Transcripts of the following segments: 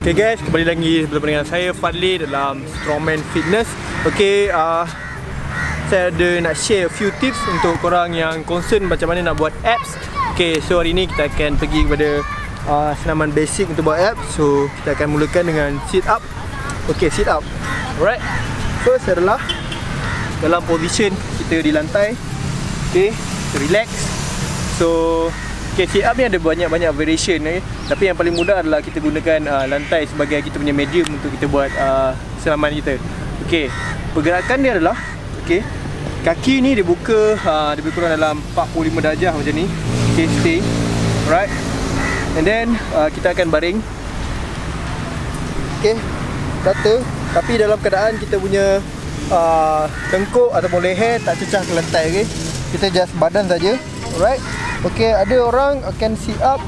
Okay guys, kembali lagi bersama dengan saya Fadli dalam Strongman Fitness. Okay, saya ada nak share a few tips untuk korang yang concern macam mana nak buat abs. Okay, so hari ni kita akan pergi kepada senaman basic untuk buat abs. So kita akan mulakan dengan sit up. Okay, sit up. Alright, first adalah dalam position kita di lantai. Okay, relax. So okay, sit up ni ada banyak-banyak variation, tapi yang paling mudah adalah kita gunakan lantai sebagai kita punya medium untuk kita buat senaman kita. Okay, pergerakan dia adalah okay, kaki ni dibuka lebih kurang dalam 45 darjah macam ni. Okay, stay. Alright, and then kita akan baring. Okay, rata, tapi dalam keadaan kita punya tengkuk ataupun leher tak cecah ke lantai. Okay, kita just badan saja. Alright. Okay, ada orang akan sit up,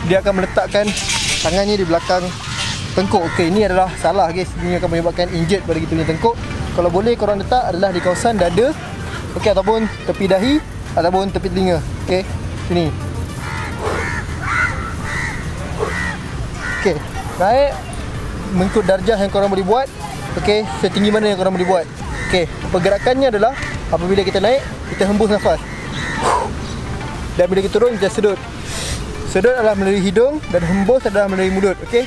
dia akan meletakkan tangannya di belakang tengkuk. Okay, ini adalah salah guys. Ini akan menyebabkan injured pada kita punya tengkuk. Kalau boleh korang letak adalah di kawasan dada, okay, ataupun tepi dahi ataupun tepi telinga. Okay, sini. Okay, naik mengikut darjah yang korang boleh buat. Okay, setinggi mana yang korang boleh buat. Okay, pergerakannya adalah apabila kita naik, kita hembus nafas. Dan bila kita turun, kita sedut. Sedut adalah melalui hidung dan hembus adalah melalui mulut. Okay,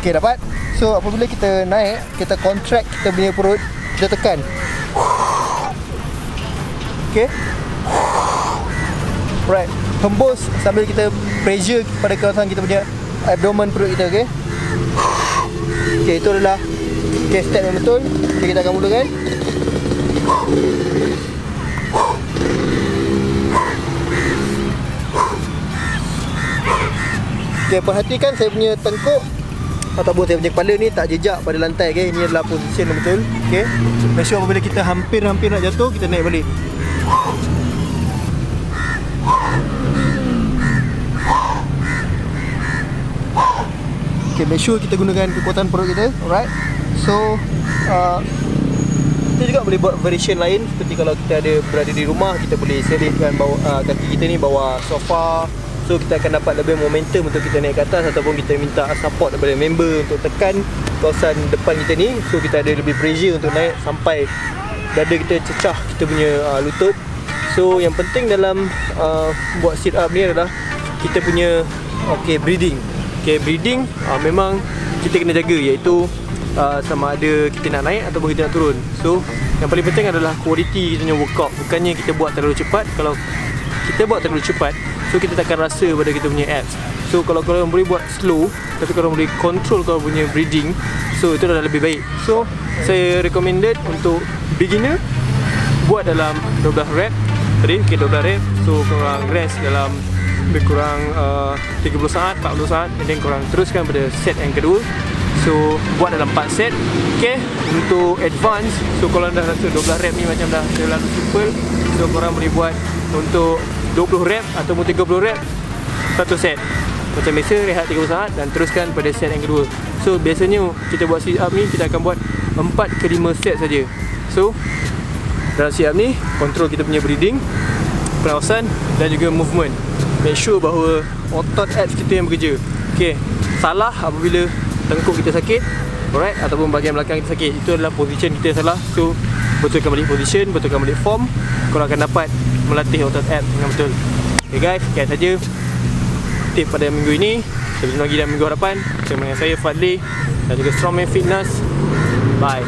okay, dapat? So apabila kita naik, kita contract kita punya perut, kita tekan. Okay, right, hembus sambil kita pressure pada kawasan kita punya abdomen perut kita. Okay, okay, itu adalah step yang betul. Okay, kita akan mulakan. Okay, perhatikan saya punya tengkuk ataupun saya punya kepala ni tak jejak pada lantai. Okay, ini adalah position yang betul. Okay, make sure apabila kita hampir nak jatuh, kita naik balik. Okay, make sure kita gunakan kekuatan perut kita. Alright. So kita juga boleh buat variation lain. Seperti kalau kita ada berada di rumah, kita boleh selitkan kaki kita ni bawah sofa. So kita akan dapat lebih momentum untuk kita naik ke atas, ataupun kita minta support daripada member untuk tekan kawasan depan kita ni. So kita ada lebih pressure untuk naik sampai dada kita cecah kita punya lutut. So yang penting dalam buat sit up ni adalah kita punya breathing. Okay, breathing memang kita kena jaga, iaitu sama ada kita nak naik ataupun kita nak turun. So yang paling penting adalah quality kita punya workout. Bukannya kita buat terlalu cepat. Kalau kita buat terlalu cepat, so kita takkan rasa pada kita punya abs. So kalau korang boleh buat slow, tapi korang boleh control korang punya breathing, so itu dah lebih baik. So saya recommended untuk beginner buat dalam 12 rep tadi. Okay, 12 rep. So korang rest dalam lebih kurang 30 saat, 40 saat, and then korang teruskan pada set yang kedua. So buat dalam 4 set. Okay, untuk advance, so kalau dah rasa 12 rep ni macam dah terlalu simple, so korang boleh buat untuk 20 rep ataupun 30 rep satu set. Macam biasa, rehat 30 saat dan teruskan pada set yang kedua. So biasanya kita buat sit up ni, kita akan buat 4 ke 5 set saja. So dalam sit up ni, control kita punya breathing, pernafasan dan juga movement. Make sure bahawa otot abs kita yang bekerja. Okay, salah apabila tengkuk kita sakit, alright, ataupun bahagian belakang kita sakit, itu adalah position kita salah. So betulkan balik position, betulkan balik form, korang akan dapat melatih otot abs dengan betul. Okay guys, sekian saja tip pada minggu ini. Kita berjumpa lagi dalam minggu hadapan bersama dengan saya Fadli dan juga Strongman Fitness. Bye.